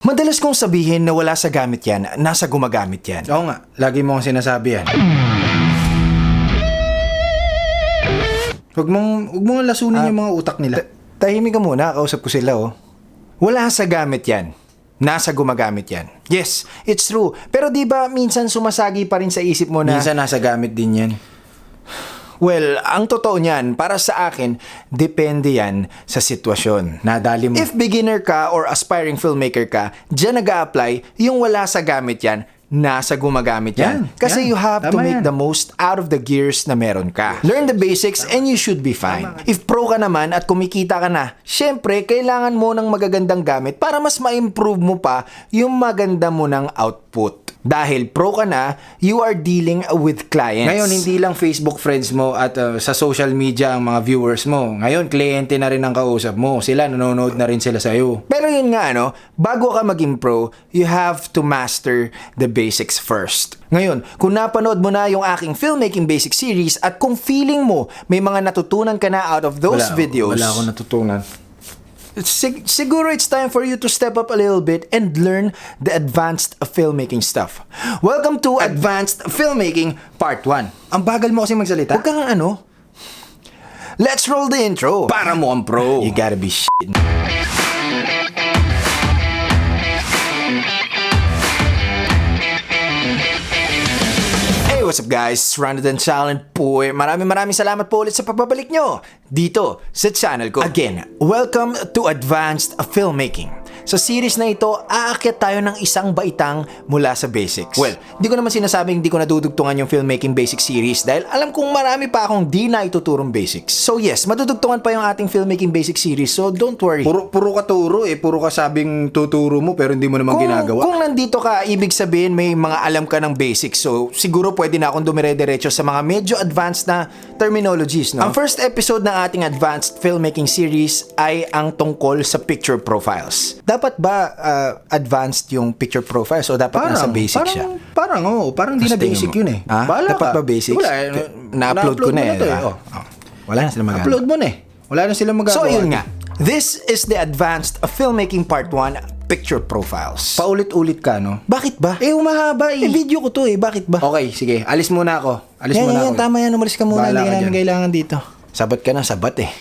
Madalas kong sabihin na wala sa gamit yan, nasa gumagamit yan. Oo nga, lagi mo akong sinasabi yan. Huwag mong lasunin yung mga utak nila. Tahimik ka muna, kausap ko sila oh. Wala sa gamit yan, nasa gumagamit yan. Yes, it's true. Pero di ba minsan sumasagi pa rin sa isip mo na... Minsan nasa gamit din yan. Well, ang totoo niyan, para sa akin, depende yan sa sitwasyon. Nadali mo. If beginner ka or aspiring filmmaker ka, dyan nag-a-apply, yung wala sa gamit yan, nasa gumagamit yan. Kasi you have to make the most out of the gears na meron ka. Learn the basics and you should be fine. If pro ka naman at kumikita ka na, syempre, kailangan mo ng magagandang gamit para mas ma-improve mo pa yung maganda mo ng output. Dahil pro ka na, you are dealing with clients. Ngayon, hindi lang Facebook friends mo at sa social media ang mga viewers mo. Ngayon, kliyente na rin ang kausap mo. Sila, nanonood na rin sila sa'yo. Pero yun nga, bago ka maging pro, you have to master the basics first. Ngayon, kung napanood mo na yung aking Filmmaking Basic Series at kung feeling mo may mga natutunan ka na out of those videos... Wala akong natutunan. Siguro it's time for you to step up a little bit and learn the advanced filmmaking stuff. Welcome to Advanced Filmmaking Part 1. Ang bagal mo kasi magsalita. Huwag kang Let's roll the intro. Para mo ang pro. You gotta be shit. What's up guys? Ryanaudencial po. Maraming salamat po ulit sa pagbabalik nyo dito sa channel ko. Again, welcome to Advanced Filmmaking. Sa series na ito, aakyat tayo ng isang baitang mula sa basics. Well, di ko naman sinasabing di ko nadudugtungan yung Filmmaking Basic Series dahil alam kong marami pa akong di na ituturong basics. So yes, madudugtungan pa yung ating Filmmaking Basic Series, so don't worry. Puro ka turo puro ka sabing tuturo mo pero hindi mo naman ginagawa. Kung nandito ka, ibig sabihin may mga alam ka ng basics, so siguro pwede na akong dumire-diretso sa mga medyo advanced na terminologies, no? Ang first episode ng ating Advanced Filmmaking Series ay ang tungkol sa picture profiles. Dapat ba advanced yung picture profiles o dapat nasa basic siya? Parang di na basic yun eh. Dapat ba basics? Wala, na-upload ko na eh. Wala na silang magagawa. Upload mo na eh. Wala na silang magagawa. So yun nga. This is the Advanced Filmmaking Part 1 Picture Profiles. Paulit-ulit ka, no? Bakit ba? Umahaba eh. Video ko to eh. Bakit ba? Okay, sige. Alis muna ako. Yan, tama yan. Umalis ka muna. Bahala Hindi ka namin dyan. kailangan dito. Sabat ka na, sabat eh.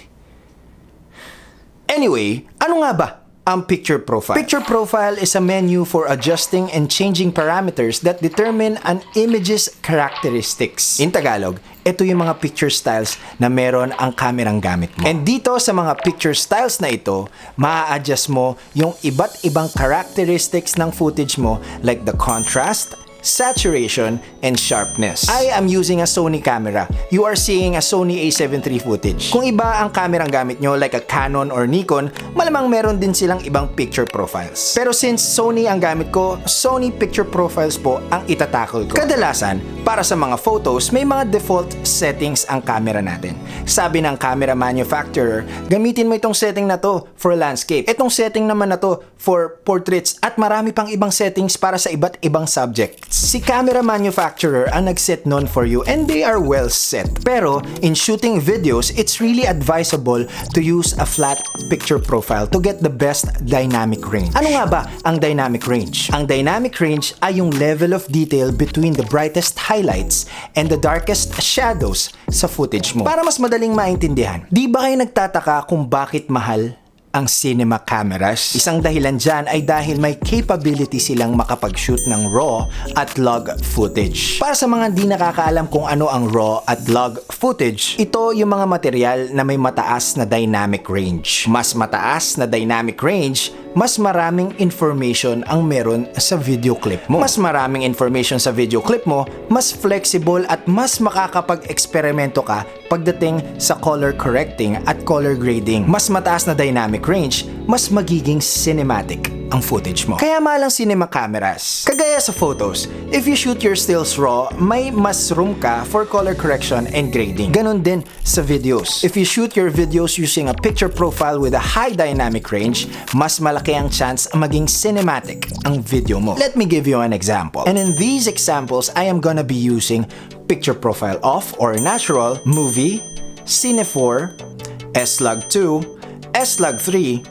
Anyway, ano nga ba ang picture profile? Picture profile is a menu for adjusting and changing parameters that determine an image's characteristics. In Tagalog, ito yung mga picture styles na meron ang kamerang gamit mo. And dito sa mga picture styles na ito, maa-adjust mo yung iba't ibang characteristics ng footage mo like the contrast, saturation, and sharpness. I am using a Sony camera. You are seeing a Sony A7 III footage. Kung iba ang kamerang gamit nyo like a Canon or Nikon, malamang meron din silang ibang picture profiles. Pero since Sony ang gamit ko, Sony picture profiles po ang itatakol ko. Kadalasan, para sa mga photos, may mga default settings ang camera natin. Sabi ng camera manufacturer, gamitin mo itong setting na to for landscape. Itong setting naman na to for portraits at marami pang ibang settings para sa iba't ibang subjects. Si camera manufacturer ang nag-set nun for you and they are well set. Pero in shooting videos, it's really advisable to use a flat picture profile to get the best dynamic range. Ano nga ba ang dynamic range? Ang dynamic range ay yung level of detail between the brightest highlights and the darkest shadows sa footage mo. Para mas madaling maintindihan, di ba kayo nagtataka kung bakit mahal ang cinema cameras? Isang dahilan dyan ay dahil may capability silang makapag-shoot ng RAW at log footage. Para sa mga di nakakaalam kung ano ang RAW at log footage, ito yung mga material na may mataas na dynamic range. Mas mataas na dynamic range, mas maraming information ang meron sa video clip mo. Mas maraming information sa video clip mo, mas flexible at mas makakapag-eksperimento ka pagdating sa color correcting at color grading. Mas mataas na dynamic range, mas magiging cinematic ang footage mo. Kaya malang cinema cameras. Kagaya sa photos, if you shoot your stills raw, may mas room ka for color correction and grading. Ganon din sa videos. If you shoot your videos using a picture profile with a high dynamic range, mas malaki ang chance maging cinematic ang video mo. Let me give you an example. And in these examples, I am gonna be using picture profile off or natural, movie, Cine 4, S-Log 2, S-Log 3,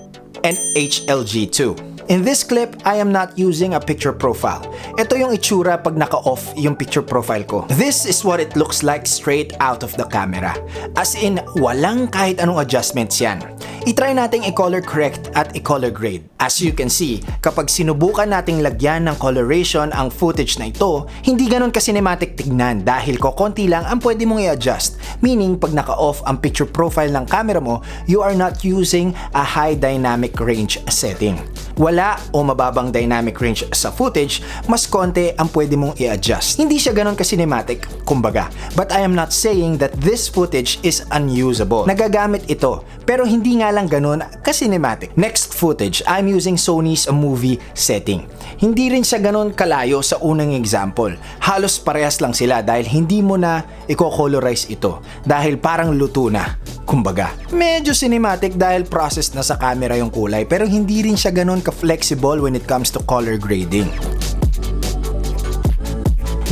and HLG 2. In this clip, I am not using a picture profile. Ito yung itsura pag naka-off yung picture profile ko. This is what it looks like straight out of the camera. As in, walang kahit anong adjustments yan. I-try nating i-color correct at i-color grade. As you can see, kapag sinubukan nating lagyan ng coloration ang footage na ito, hindi ganun ka-cinematic tignan dahil kokonti lang ang pwede mong i-adjust. Meaning, pag naka-off ang picture profile ng camera mo, you are not using a high dynamic range setting. Wala o mababang dynamic range sa footage, mas konti ang pwede mong i-adjust. Hindi siya ganun ka-cinematic, kumbaga. But I am not saying that this footage is unusable. Nagagamit ito, pero hindi nga lang ganun ka-cinematic. Next footage, I'm using Sony's movie setting. Hindi rin siya ganun kalayo sa unang example. Halos parehas lang sila dahil hindi mo na i-colorize ito dahil parang luto na. Kumbaga, medyo cinematic dahil processed na sa camera yung kulay pero hindi rin siya ganun ka-flexible when it comes to color grading.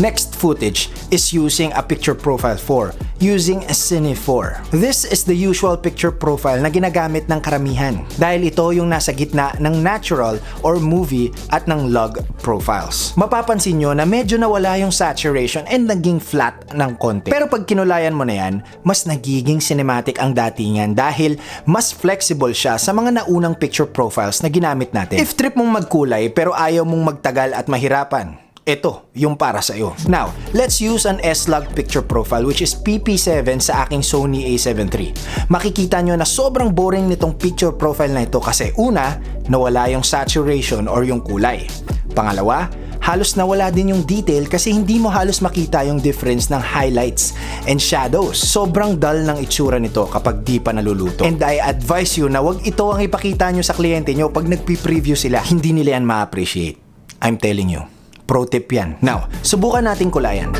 Next footage is using a picture profile 4, using a Cine 4. This is the usual picture profile na ginagamit ng karamihan dahil ito yung nasa gitna ng natural or movie at ng log profiles. Mapapansin nyo na medyo nawala yung saturation and naging flat ng konti. Pero pag kinulayan mo na yan, mas nagiging cinematic ang datingan dahil mas flexible siya sa mga naunang picture profiles na ginamit natin. If trip mong magkulay pero ayaw mong magtagal at mahirapan, ito, yung para sa iyo. Now, let's use an S-Log picture profile which is PP7 sa aking Sony A7 III. Makikita nyo na sobrang boring nitong picture profile na ito kasi una, nawala yung saturation or yung kulay. Pangalawa, halos nawala din yung detail kasi hindi mo halos makita yung difference ng highlights and shadows. Sobrang dull ng itsura nito kapag di pa naluluto. And I advise you na wag ito ang ipakita nyo sa kliyente nyo pag nagpi-preview sila. Hindi nila yan ma-appreciate. I'm telling you. Pro tip yan. Now, subukan nating kulayan.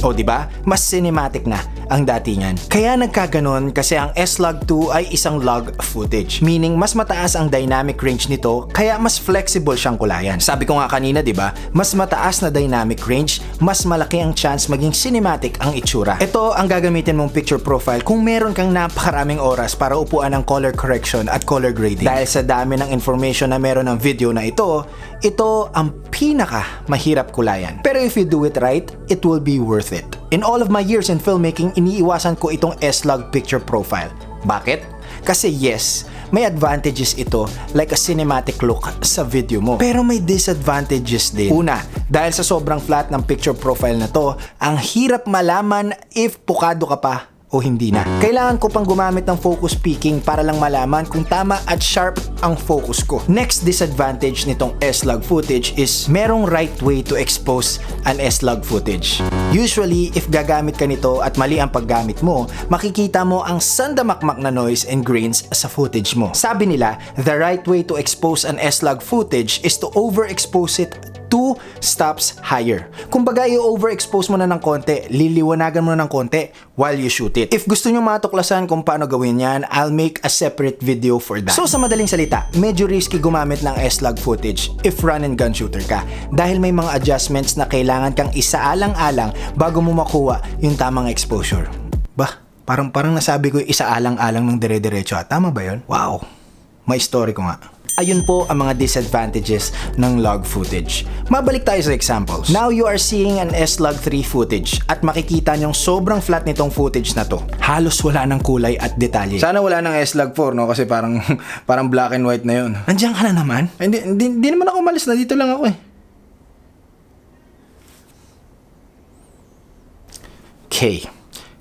O diba? Mas cinematic na ang datingan. Kaya nagkaganon kasi ang S-Log2 ay isang log footage. Meaning, mas mataas ang dynamic range nito kaya mas flexible siyang kulayan. Sabi ko nga kanina, diba? Mas mataas na dynamic range, mas malaki ang chance maging cinematic ang itsura. Ito ang gagamitin mong picture profile kung meron kang napakaraming oras para upuan ng color correction at color grading. Dahil sa dami ng information na meron ng video na ito ang pinaka mahirap kulayan. Pero if you do it right, it will be worth it. In all of my years in filmmaking, iniiwasan ko itong S-Log picture profile. Bakit? Kasi yes, may advantages ito like a cinematic look sa video mo. Pero may disadvantages din. Una, dahil sa sobrang flat ng picture profile na to, ang hirap malaman if pukado ka pa o hindi na. Kailangan ko pang gumamit ng focus peaking para lang malaman kung tama at sharp ang focus ko. Next disadvantage nitong S-Log footage is merong right way to expose an S-Log footage. Usually, if gagamit ka nito at mali ang paggamit mo, makikita mo ang sandamakmak na noise and grains sa footage mo. Sabi nila, the right way to expose an S-Log footage is to overexpose it 2 stops higher. Kumbaga, i-overexpose mo na ng konti, liliwanagan mo na ng konti while you shoot it. If gusto nyo matuklasan kung paano gawin yan, I'll make a separate video for that. So sa madaling salita, medyo risky gumamit ng S-Log footage if run and gun shooter ka dahil may mga adjustments na kailangan kang isaalang-alang bago mo makuha yung tamang exposure. Bah, parang nasabi ko yung isaalang-alang ng dire-diretso. Tama ba yun? Wow, may story ko nga. Ayun po ang mga disadvantages ng log footage. Mabalik tayo sa examples. Now you are seeing an S-Log3 footage at makikita nyong sobrang flat nitong footage na to. Halos wala ng kulay at detalye. Sana wala ng S-Log4, no? Kasi parang black and white na yun. Nandiyan ka na naman? Hindi naman ako umalis na. Dito lang ako eh. Okay.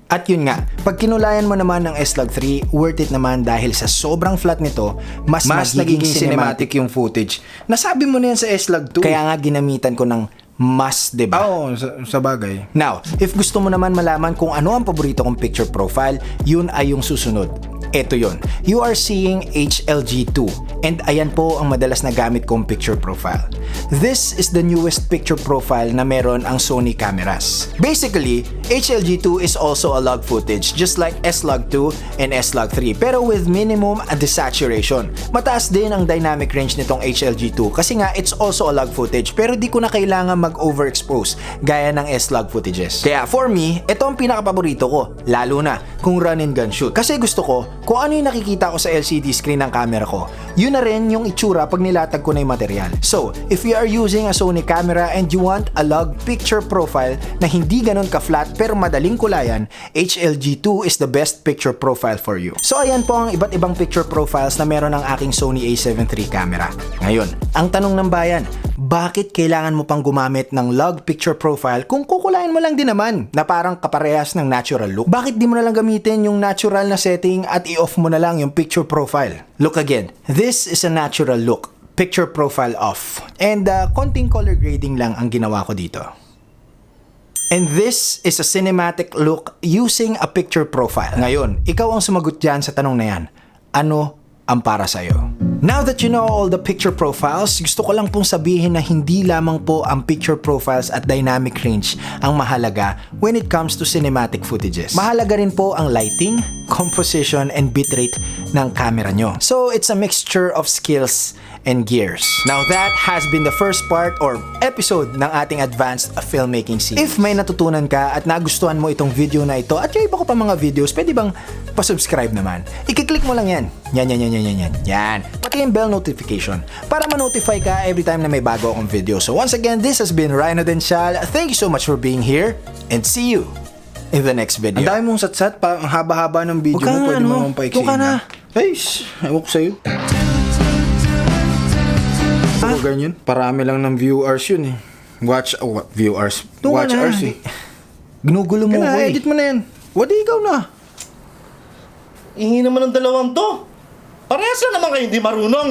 At yun nga, pag kinulayan mo naman ng S-Log3, worth it naman dahil sa sobrang flat nito, mas nagiging cinematic yung footage. Nasabi mo na yan sa S-Log2. Kaya nga ginamitan ko ng mas, diba? Oo, sa bagay. Now, if gusto mo naman malaman kung ano ang paborito kong picture profile, yun ay yung susunod. Ito yun. You are seeing HLG2 and ayan po ang madalas na gamit kong picture profile. This is the newest picture profile na meron ang Sony cameras. Basically, HLG2 is also a log footage just like S-Log2 and S-Log3 pero with minimum desaturation. Mataas din ang dynamic range nitong HLG2 kasi nga it's also a log footage pero di ko na kailangan mag-overexpose gaya ng S-Log footages. Kaya for me, ito ang pinakapaborito ko lalo na kung run and gun shoot kasi gusto ko Kung ano yung nakikita ko sa LCD screen ng camera ko, yun na rin yung itsura pag nilatag ko na yung material. So, if you are using a Sony camera and you want a log picture profile na hindi ganun ka-flat pero madaling kulayan, HLG2 is the best picture profile for you. So, ayan po ang iba't ibang picture profiles na meron ng aking Sony a7 III camera. Ngayon, ang tanong ng bayan, bakit kailangan mo pang gumamit ng log picture profile kung kukulayan mo lang din naman na parang kaparehas ng natural look? Bakit di mo na lang gamitin yung natural na setting at i-off mo na lang yung picture profile? Look again, this is a natural look, picture profile off. And konting color grading lang ang ginawa ko dito. And this is a cinematic look using a picture profile. Ngayon, ikaw ang sumagot dyan sa tanong na yan. Ano ang para sa'yo? Now that you know all the picture profiles, gusto ko lang pong sabihin na hindi lamang po ang picture profiles at dynamic range ang mahalaga when it comes to cinematic footages. Mahalaga rin po ang lighting, composition, and bitrate ng camera nyo. So, it's a mixture of skills and gears. Now, that has been the first part or episode ng ating advanced filmmaking series. If may natutunan ka at nagustuhan mo itong video na ito at yung iba ko pa mga videos, pwede bang pa-subscribe naman? I-click mo lang yan. Yan. Pati yung bell notification para ma-notify ka every time na may bago akong video. So once again, this has been ryanaudencial. Thank you so much for being here and see you in the next video. Ang dami mong satsat pa, ang haba-haba ng video mo, pwede mo mong paiksin na. Ay, ewan ko sa'yo. Ano ganyan? Parami lang ng viewers yun eh. Watch hours eh. Ginugulo mo ko eh. Edit mo na yan. Wadi ikaw na. Ihingi naman ng dalawang to. Parehas na naman kayo hindi marunong.